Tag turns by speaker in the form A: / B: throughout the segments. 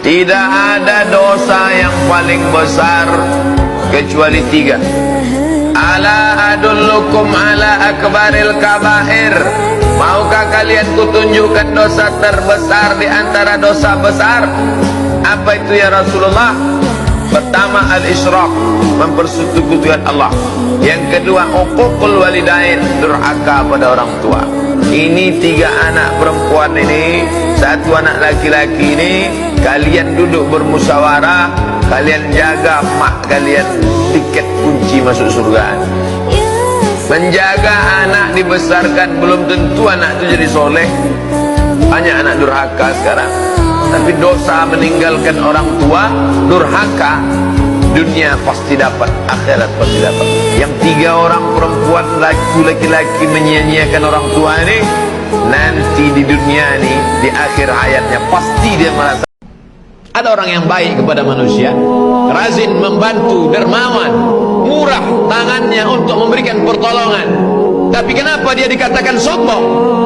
A: Tidak ada dosa yang paling besar kecuali 3. Ala adullukum ala akbaril kabair. Maukah kalian kutunjukkan dosa terbesar di antara dosa besar? Apa itu ya Rasulullah? Pertama, al-isyrak, mempersekutukan Allah. Yang kedua, uququl walidain, durhaka pada orang tua. Ini 3 anak perempuan ini, 1 anak laki-laki ini, kalian duduk bermusyawarah, kalian jaga mak kalian, tiket kunci masuk surga. Menjaga anak dibesarkan, belum tentu anak itu jadi soleh. Banyak anak durhaka sekarang. Tapi dosa meninggalkan orang tua, durhaka, dunia pasti dapat, akhirat pasti dapat. Yang 3 orang perempuan, laki-laki menyia-nyiakan orang tua ini, nanti di dunia ini, di akhir hayatnya pasti dia merasa. Ada orang yang baik kepada manusia, rajin membantu, dermawan, murah tangannya untuk memberikan pertolongan. Tapi kenapa dia dikatakan sombong?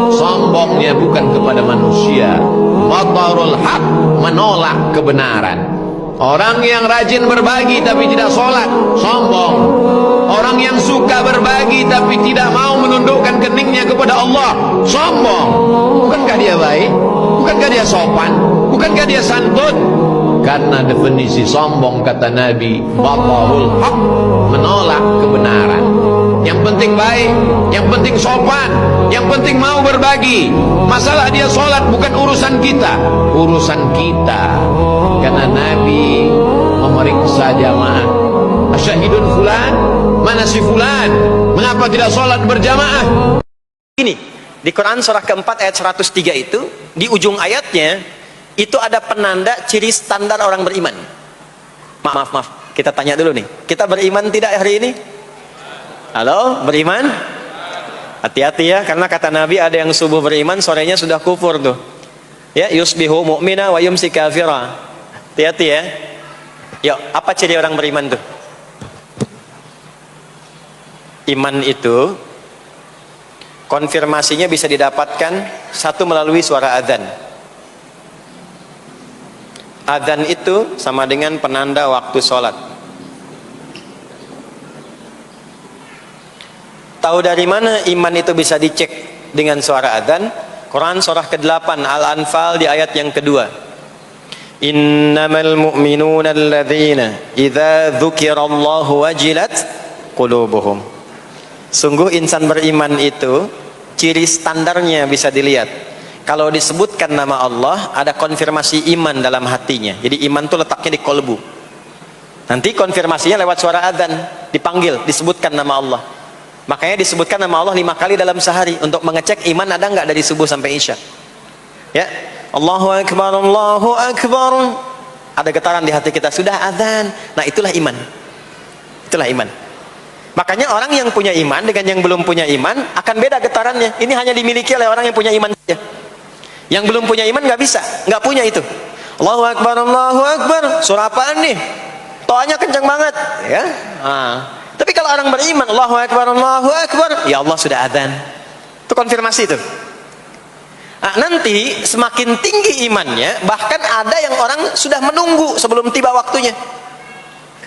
A: Sombongnya bukan kepada manusia. Batarul haq, menolak kebenaran. Orang yang rajin berbagi tapi tidak sholat, sombong. Orang yang suka berbagi tapi tidak mau menundukkan keningnya kepada Allah, sombong. Bukankah dia baik? Bukankah dia sopan? Bukankah dia santun? Karena definisi sombong, kata Nabi, batarul haq, menolak kebenaran. Yang penting baik, yang penting sopan, yang penting mau berbagi. Masalah dia sholat bukan urusan kita, urusan kita. Karena Nabi memeriksa jamaah. Asyahidun fulan, mana si fulan? Mengapa tidak sholat berjamaah?
B: Ini di Quran surah keempat ayat 103 itu, di ujung ayatnya itu ada penanda ciri standar orang beriman. Maaf, kita tanya dulu nih, kita beriman tidak hari ini? Halo, beriman? Hati-hati ya, karena kata Nabi ada yang subuh beriman, sorenya sudah kufur tuh. Ya, yusbihu mu'mina wa yumsi kafira. Hati-hati ya. Yuk, apa ciri orang beriman tuh? Iman itu konfirmasinya bisa didapatkan, 1, melalui suara adzan. Adzan itu sama dengan penanda waktu sholat. Tahu dari mana iman itu bisa dicek dengan suara adzan? Quran surah ke-8 Al-Anfal di ayat yang kedua. Innamal mu'minuna alladzina idza dzukirallahu wajilat qulubuhum. Sungguh insan beriman itu ciri standarnya bisa dilihat. Kalau disebutkan nama Allah, ada konfirmasi iman dalam hatinya. Jadi iman itu letaknya di kolbu. Nanti konfirmasinya lewat suara adzan, dipanggil, disebutkan nama Allah. Makanya disebutkan nama Allah 5 kali dalam sehari untuk mengecek iman ada nggak dari subuh sampai isya. Ya, Allahu Akbar, Allahu Akbar. Ada getaran di hati kita, sudah adzan. Nah, itulah iman. Itulah iman. Makanya orang yang punya iman dengan yang belum punya iman akan beda getarannya. Ini hanya dimiliki oleh orang yang punya iman saja. Yang belum punya iman nggak bisa, nggak punya itu. Allahu Akbar, Allahu Akbar. Surah apaan nih? Toanya kencang banget, ya. Tapi kalau orang beriman, Allahu Akbar, Allahu Akbar, ya Allah sudah adzan. Itu konfirmasi itu. Nah, nanti semakin tinggi imannya, bahkan ada yang orang sudah menunggu sebelum tiba waktunya.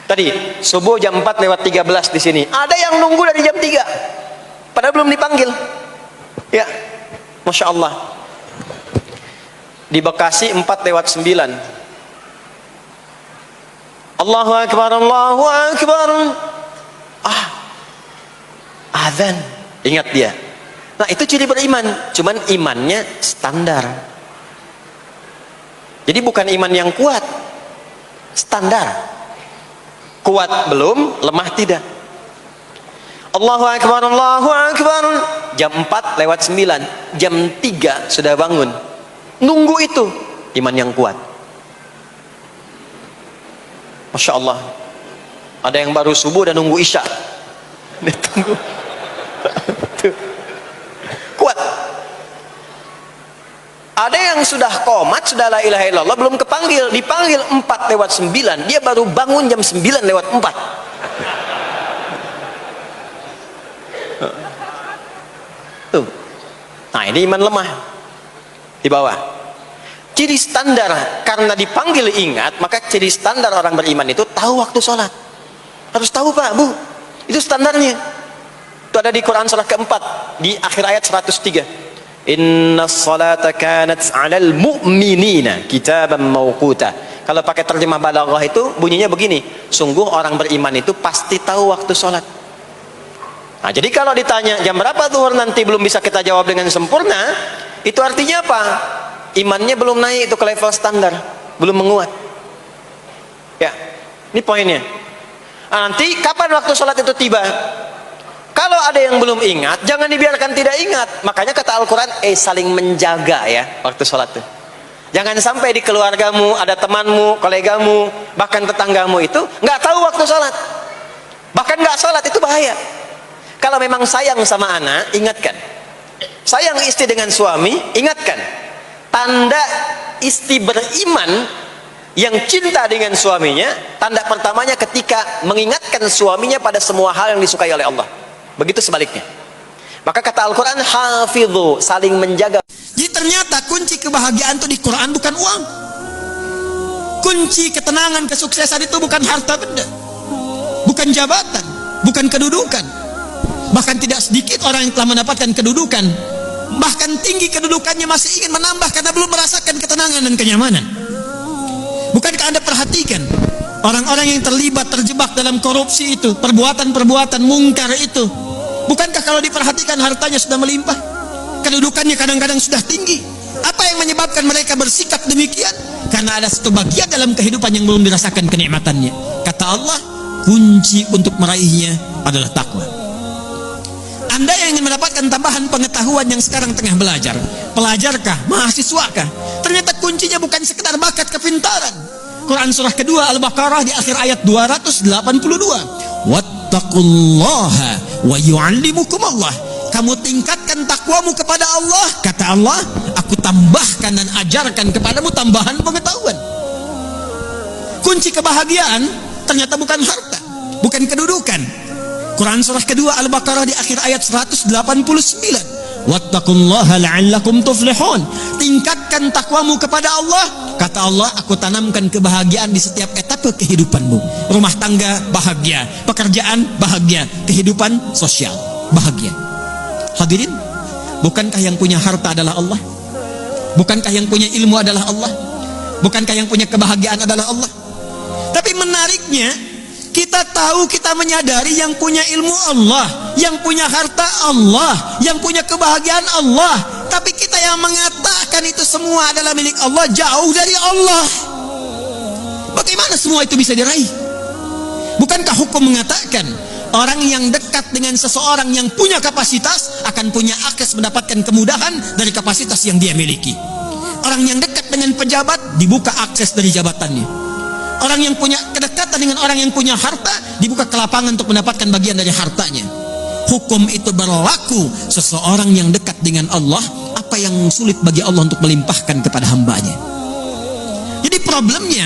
B: Tadi subuh jam 4 lewat 13 di sini. Ada yang nunggu dari jam 3. Padahal belum dipanggil. Ya. Masya Allah. Di Bekasi 4 lewat 9. Allahu Akbar, Allahu Akbar. Azan. Ingat dia. Nah, itu ciri beriman. Cuman imannya standar. Jadi bukan iman yang kuat. Standar. Kuat belum, lemah tidak. Allahu Akbar, Allahu Akbar. Jam 4 lewat 9. Jam 3 sudah bangun. Nunggu itu. Iman yang kuat. Masya Allah. Ada yang baru subuh dan nunggu isya. Ditunggu. Kuat. Ada yang sudah qomat, sudah la ilaha illallah, belum kepanggil, dipanggil 4 lewat 9, dia baru bangun jam 9 lewat 4. Tuh. Nah, ini iman lemah di bawah. ciri standar karena dipanggil ingat, maka ciri standar orang beriman itu tahu waktu sholat. Harus tahu Pak, Bu. Itu standarnya. Itu ada di Quran surah keempat di akhir ayat 103. Inna salata kanat 'alal mu'minina kitaban mawquta. Kalau pakai terjemah balaghah itu bunyinya begini, sungguh orang beriman itu pasti tahu waktu sholat. Nah, jadi kalau ditanya jam berapa zuhur nanti belum bisa kita jawab dengan sempurna, itu artinya apa? Imannya belum naik itu ke level standar, belum menguat. Ya, ini poinnya. Nah, nanti kapan waktu sholat itu tiba? Kalau ada yang belum ingat, jangan dibiarkan tidak ingat. Makanya kata Al-Quran, saling menjaga ya waktu sholat itu. Jangan sampai di keluargamu, ada temanmu, kolegamu, bahkan tetanggamu itu nggak tahu waktu sholat. Bahkan nggak sholat, itu bahaya. Kalau memang sayang sama anak, ingatkan. Sayang istri dengan suami, ingatkan. Tanda istri beriman yang cinta dengan suaminya, tanda pertamanya ketika mengingatkan suaminya pada semua hal yang disukai oleh Allah. Begitu sebaliknya. Maka kata Al-Quran, hafidhu, saling menjaga.
C: Jadi ternyata kunci kebahagiaan itu di Quran bukan uang. Kunci ketenangan, kesuksesan itu bukan harta benda, bukan jabatan, bukan kedudukan. Bahkan tidak sedikit orang yang telah mendapatkan kedudukan, bahkan tinggi kedudukannya, masih ingin menambah karena belum merasakan ketenangan dan kenyamanan. Bukankah Anda perhatikan orang-orang yang terjebak dalam korupsi itu, perbuatan-perbuatan mungkar itu, bukankah kalau diperhatikan hartanya sudah melimpah, kedudukannya kadang-kadang sudah tinggi? Apa yang menyebabkan mereka bersikap demikian? Karena ada satu bagian dalam kehidupan yang belum dirasakan kenikmatannya. Kata Allah, kunci untuk meraihnya adalah takwa. Anda yang ingin mendapatkan tambahan pengetahuan yang sekarang tengah belajar, pelajarkah, mahasiswakah? Ternyata kuncinya bukan sekedar bakat kepintaran. Quran surah kedua Al-Baqarah di akhir ayat 282. Wattaqullaha wa yu'allimukumullah. Kamu tingkatkan takwamu kepada Allah. Kata Allah, aku tambahkan dan ajarkan kepadamu tambahan pengetahuan. Kunci kebahagiaan ternyata bukan harta, bukan kedudukan. Quran surah kedua Al-Baqarah di akhir ayat 189. Wattaqullaha la'allakum tuflihun. Tingkatkan takwamu kepada Allah. Kata Allah, aku tanamkan kebahagiaan di setiap etape kehidupanmu. Rumah tangga bahagia, pekerjaan bahagia, kehidupan sosial bahagia. Hadirin, bukankah yang punya harta adalah Allah? Bukankah yang punya ilmu adalah Allah? Bukankah yang punya kebahagiaan adalah Allah? Tapi menariknya, kita tahu, kita menyadari yang punya ilmu Allah, yang punya harta Allah, yang punya kebahagiaan Allah. Tapi kita yang mengatakan itu semua adalah milik Allah, jauh dari Allah. Bagaimana semua itu bisa diraih? Bukankah hukum mengatakan orang yang dekat dengan seseorang yang punya kapasitas akan punya akses mendapatkan kemudahan dari kapasitas yang dia miliki? Orang yang dekat dengan pejabat dibuka akses dari jabatannya. Orang yang punya kedekatan dengan orang yang punya harta dibuka kelapangan untuk mendapatkan bagian dari hartanya. Hukum itu berlaku. Seseorang yang dekat dengan Allah, apa yang sulit bagi Allah untuk melimpahkan kepada hambanya. Jadi problemnya,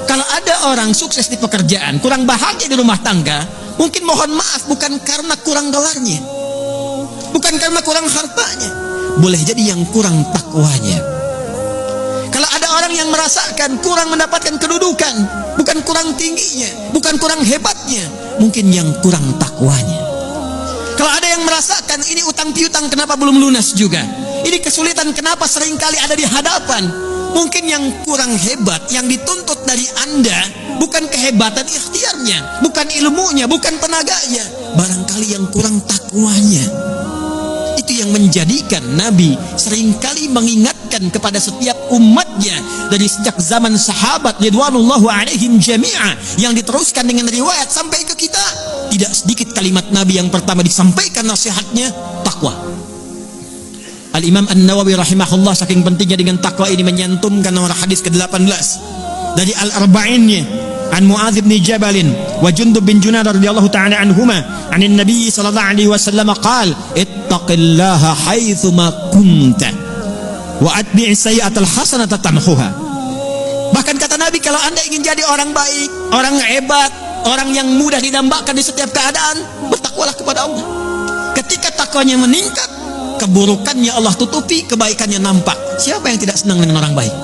C: kalau ada orang sukses di pekerjaan, kurang bahagia di rumah tangga, mungkin mohon maaf bukan karena kurang dolarnya, bukan karena kurang hartanya, boleh jadi yang kurang takwanya. Kalau ada orang yang merasakan kurang mendapatkan kedudukan, bukan kurang tingginya, bukan kurang hebatnya, mungkin yang kurang takwanya. Kalau ada yang merasakan ini utang piutang kenapa belum lunas juga, ini kesulitan kenapa seringkali ada di hadapan, mungkin yang kurang hebat, yang dituntut dari Anda bukan kehebatan ikhtiarnya, bukan ilmunya, bukan tenaganya, barangkali yang kurang takwanya. Itu yang menjadikan Nabi seringkali mengingatkan kepada setiap umatnya dari sejak zaman sahabat ridwanullahu alaihim jami'a, yang diteruskan dengan riwayat sampai ke kita. Tidak sedikit kalimat Nabi yang pertama disampaikan nasihatnya, takwa. Al-Imam An-Nawawi rahimahullah saking pentingnya dengan takwa ini menyantumkan nomor hadis ke-18 dari Al-Arba'innya an Mu'adz bin Jabal wa Jundub bin Junadah radhiyallahu ta'ala anhuma anin Nabi sallallahu alaihi wasallam qala ittaqillaha haitsu ma kunta wa atbi'is sayyi'atal hasanata tamhuha. Bahkan kata Nabi, kalau Anda ingin jadi orang baik, orang hebat, orang yang mudah didambakan di setiap keadaan, bertakwalah kepada Allah. Ketika takwanya meningkat, keburukannya Allah tutupi, kebaikannya nampak. Siapa yang tidak senang dengan orang baik?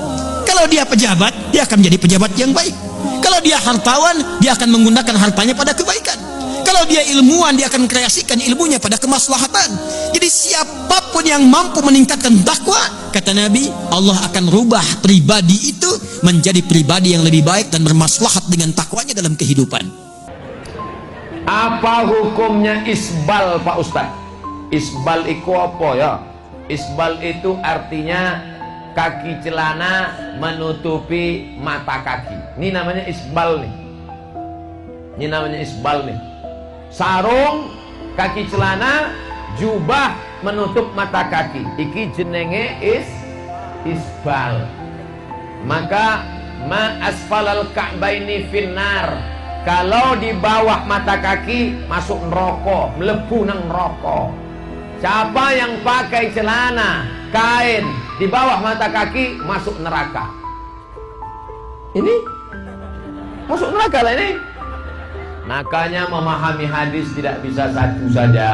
C: Kalau dia pejabat, dia akan menjadi pejabat yang baik. Kalau dia hartawan, dia akan menggunakan hartanya pada kebaikan. Kalau dia ilmuwan, dia akan kreasikan ilmunya pada kemaslahatan. Jadi siapapun yang mampu meningkatkan takwa, kata Nabi, Allah akan rubah pribadi itu menjadi pribadi yang lebih baik dan bermaslahat dengan takwanya dalam kehidupan.
A: Apa hukumnya isbal, Pak Ustadz? Isbal itu apa ya? Isbal itu artinya kaki celana menutupi mata kaki. Ini namanya isbal nih. Ini namanya isbal nih. Sarung, kaki celana, jubah menutup mata kaki. Iki jenenge isbal. Maka ma asfalal ka'baini finnar. Kalau di bawah mata kaki masuk neraka, mlebu nang neraka. Siapa yang pakai celana, kain di bawah mata kaki masuk neraka. Ini masuk neraka lah ini. Makanya memahami hadis tidak bisa satu saja.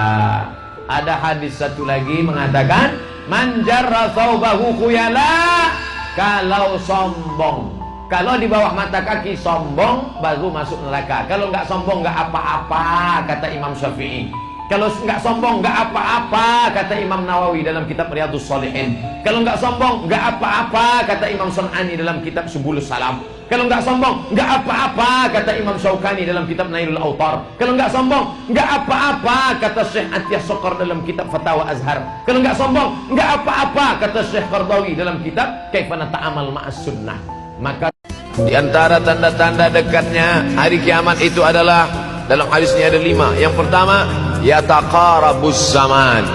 A: Ada hadis satu lagi mengatakan, man jarra thawbahu khuyala, kalau sombong, kalau di bawah mata kaki sombong baru masuk neraka. Kalau nggak sombong nggak apa-apa, kata Imam Syafi'i. Kalau nggak sombong nggak apa-apa, kata Imam Nawawi dalam kitab Riyadhus Shalihin. Kalau nggak sombong nggak apa-apa, kata Imam Sun'ani dalam kitab Subulus Salam. Kalau nggak sombong nggak apa-apa, kata Imam Syaukani dalam kitab Nailul Autar. Kalau nggak sombong nggak apa-apa, kata Syekh Atiyah Sokor dalam kitab Fatawa Azhar. Kalau nggak sombong nggak apa-apa, kata Syekh Qardawi dalam kitab Kaifana Ta'amal Ma'as Sunnah. Maka di antara tanda-tanda dekatnya hari kiamat itu adalah, dalam hadisnya ada 5. Yang pertama, yataqarabus zaman.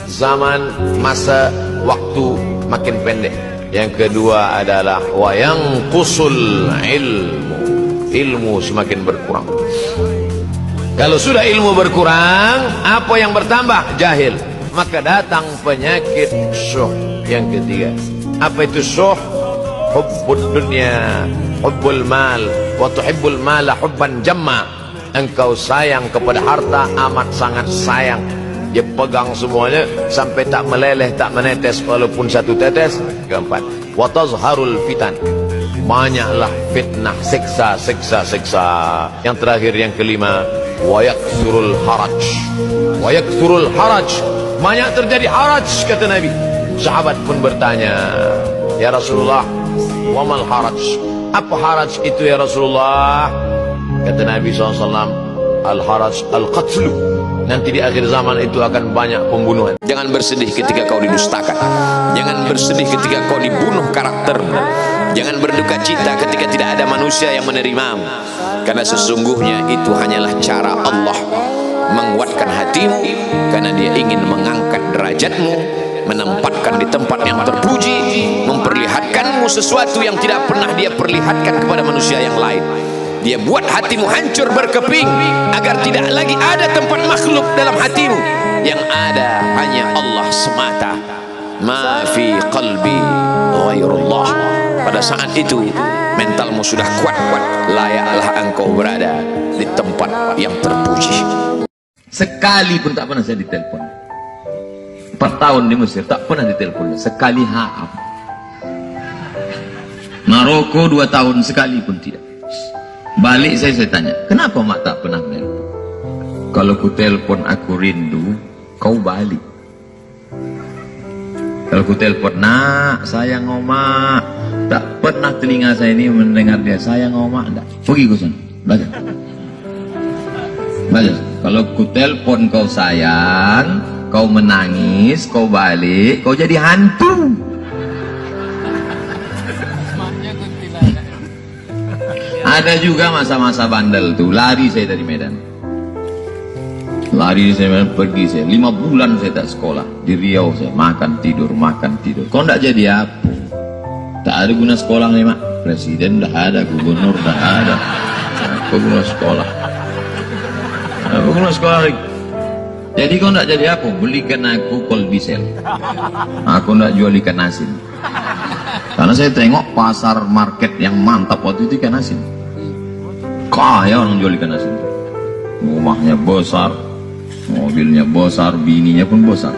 A: Zaman, masa, waktu makin pendek. Yang kedua adalah wayanqusul ilmu. Ilmu semakin berkurang. Kalau sudah ilmu berkurang, apa yang bertambah? Jahil. Maka datang penyakit syuh. Yang ketiga, apa itu syuh? Hubbud dunya, hubbul mal, wa tuhibbul mala hubban jamma. Engkau sayang kepada harta amat sangat sayang. Dia pegang semuanya sampai tak meleleh, tak menetes walaupun satu tetes. Keempat, wa tazharul fitan. Banyaklah fitnah, siksa. Yang terakhir, yang kelima, wa yakthurul haraj. Wa yakthurul haraj. Banyak terjadi haraj, kata Nabi. Sahabat pun bertanya, ya Rasulullah, wa mal haraj? Apa haraj itu ya Rasulullah? Kata Nabi SAW, al-haraj al-qatlu. Nanti di akhir zaman itu akan banyak pembunuhan. Jangan bersedih ketika kau didustakan. Jangan bersedih ketika kau dibunuh karaktermu. Jangan berduka cita ketika tidak ada manusia yang menerimamu. Karena sesungguhnya itu hanyalah cara Allah menguatkan hatimu. Karena dia ingin mengangkat derajatmu, menempatkan di tempat yang terpuji, memperlihatkanmu sesuatu yang tidak pernah dia perlihatkan kepada manusia yang lain. Dia buat hatimu hancur berkeping agar tidak lagi ada tempat makhluk dalam hatimu. Yang ada hanya Allah semata. Ma fi qalbi ghairullah. Pada saat itu mentalmu sudah kuat. Layaklah engkau berada di tempat yang terpuji. Sekali pun tak pernah saya ditelepon. 4 tahun di Mesir tak pernah ditelepon sekali. Haam. Maroko 2 tahun sekali pun tidak. Balik saya tanya, kenapa mak tak pernah menelpon? Kalau ku telpon aku rindu, kau balik. Kalau ku telpon, nak sayang omak, tak pernah telinga saya ini mendengar dia sayang omak. Tak. Pergi ku sana, belajar. Kalau ku telpon kau sayang, kau menangis, kau balik, kau jadi hantu. Ada juga masa-masa bandel tuh, lari saya dari Medan. Lari saya pergi saya 5 bulan saya tak sekolah. Di Riau saya makan tidur. Kau tidak jadi apa? Tak ada guna sekolah nih mak. Presiden dah ada, gubernur dah ada. Apa guna sekolah? Apa guna sekolah lagi? Jadi kau tidak jadi apa? Belikan aku kol diesel. Aku tidak jual ikan asin. Karena saya tengok pasar market yang mantap waktu itu ikan asin. Kaya orang jual ikan asin. Rumahnya besar, mobilnya besar, bininya pun besar.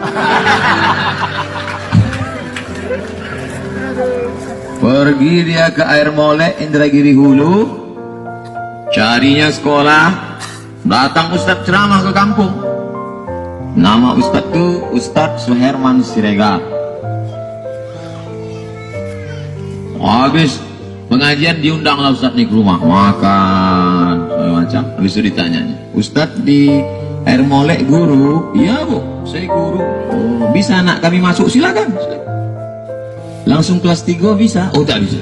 D: Pergi dia ke Air Molek Indragiri Hulu, carinya sekolah. Datang Ustadz ceramah ke kampung. Nama Ustadz itu Ustadz Suherman Siregar. Habis pengajian diundanglah Ustadz nih ke rumah, makan segala macam. Habis itu ditanya, Ustadz di Air Molek guru? Iya bu, saya guru. Oh, bisa anak kami masuk? Silakan. Langsung kelas 3 bisa? Oh tak bisa.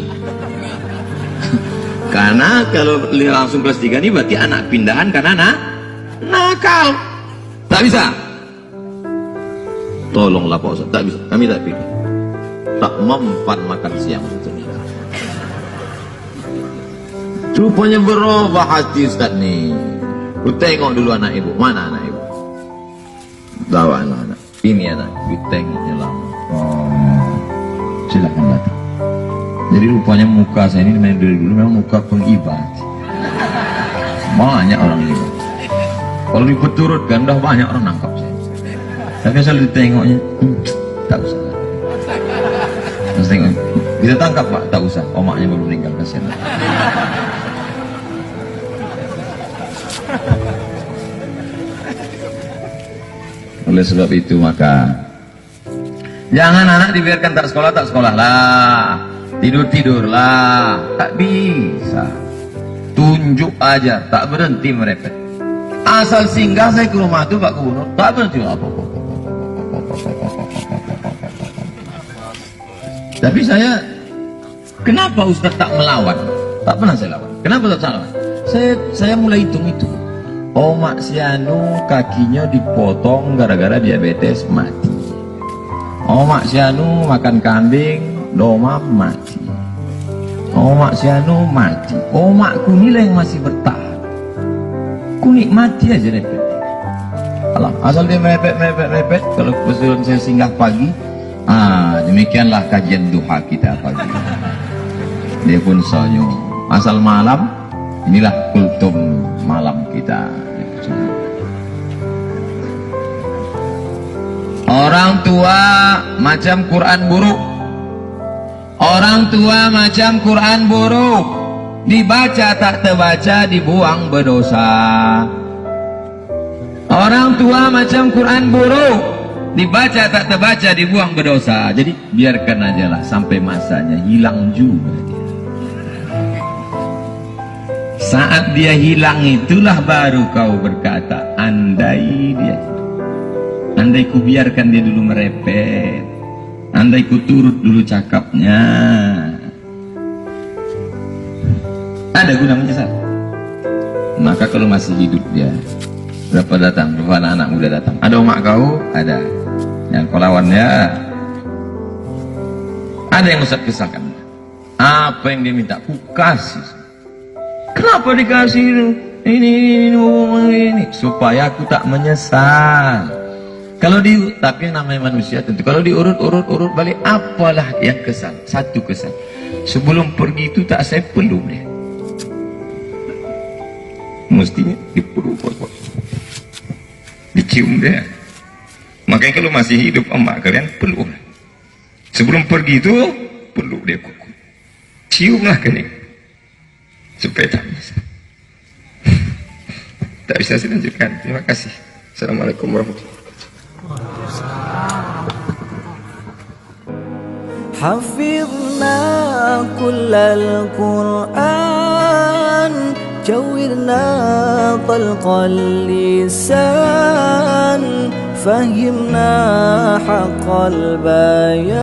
D: Karena kalau langsung kelas 3 ini berarti anak pindahan karena nakal. Tak bisa. Tolonglah Pak Ustaz, tak bisa. Kami tak pilih. Tak mempan makan siang. Rupanya berubah hati Ustaz nih. Lu tengok dulu anak ibu. Mana anak ibu? Bawa anak-anak. Ini anak. Ditengoknya lama. Silakan datang. Jadi rupanya muka saya ini dari dulu memang muka pengibat. Banyak orang ibat. Kalau dipeturutkan udah banyak orang nangkap saya. Tapi asal ditengoknya, tak usah. Terus tengok, bisa tangkap Pak? Tak usah. Omaknya baru meninggal, kasihan. Oleh sebab itu maka jangan anak dibiarkan tak sekolah lah, tidur lah, tak bisa. Tunjuk aja, tak berhenti merepet. Asal singgah saya ke rumah itu Pak Gubernur, tak berhenti apa. Tapi saya, kenapa Ustaz tak melawan? Tak pernah saya lawan. Kenapa tak lawan? Saya mulai hitung-hitung. Omak si anu kakinya dipotong gara-gara diabetes mati. Omak si anu makan kambing, domam mati. Omak si anu mati. Omakku nilai yang masih bertahan. Ku nikmati aja repet. Alam, asal dia mepet. Kalau kebetulan saya singgah pagi, demikianlah kajian duha kita pagi. Dia pun senyum. Asal malam, inilah kultum malam kita. Orang tua macam Quran buruk. Orang tua macam Quran buruk. Dibaca tak terbaca, dibuang berdosa. Orang tua macam Quran buruk. Dibaca tak terbaca, dibuang berdosa. Jadi biarkan aja lah sampai masanya, hilang juga dia. Saat dia hilang itulah baru kau berkata, andai dia, andai ku biarkan dia dulu merepet, andai ku turut dulu cakapnya, ada guna menyesal. Maka kalau masih hidup dia, berapa datang, berapa anak-anak muda datang, ada omak kau, ada yang kau lawannya, ada yang Ustaz kesahkan, apa yang dia minta, ku kasih. Kenapa dikasih ini supaya aku tak menyesal. Kalau tapi namanya manusia tentu kalau diurut balik, apalah yang kesal, satu kesal. Sebelum pergi itu tak saya peluk dia. Mestinya dipeluk, dicium dia. Makanya kalau masih hidup emak kalian peluk. Sebelum pergi itu peluk dia, ciumlah kening. Supaya tak bisa. Tak bisa saya lanjutkan. Terima kasih. Assalamualaikum warahmatullahi wabarakatuh.
E: حفظنا كل القرآن جوّرنا طلق اللسان فهمنا حق البيان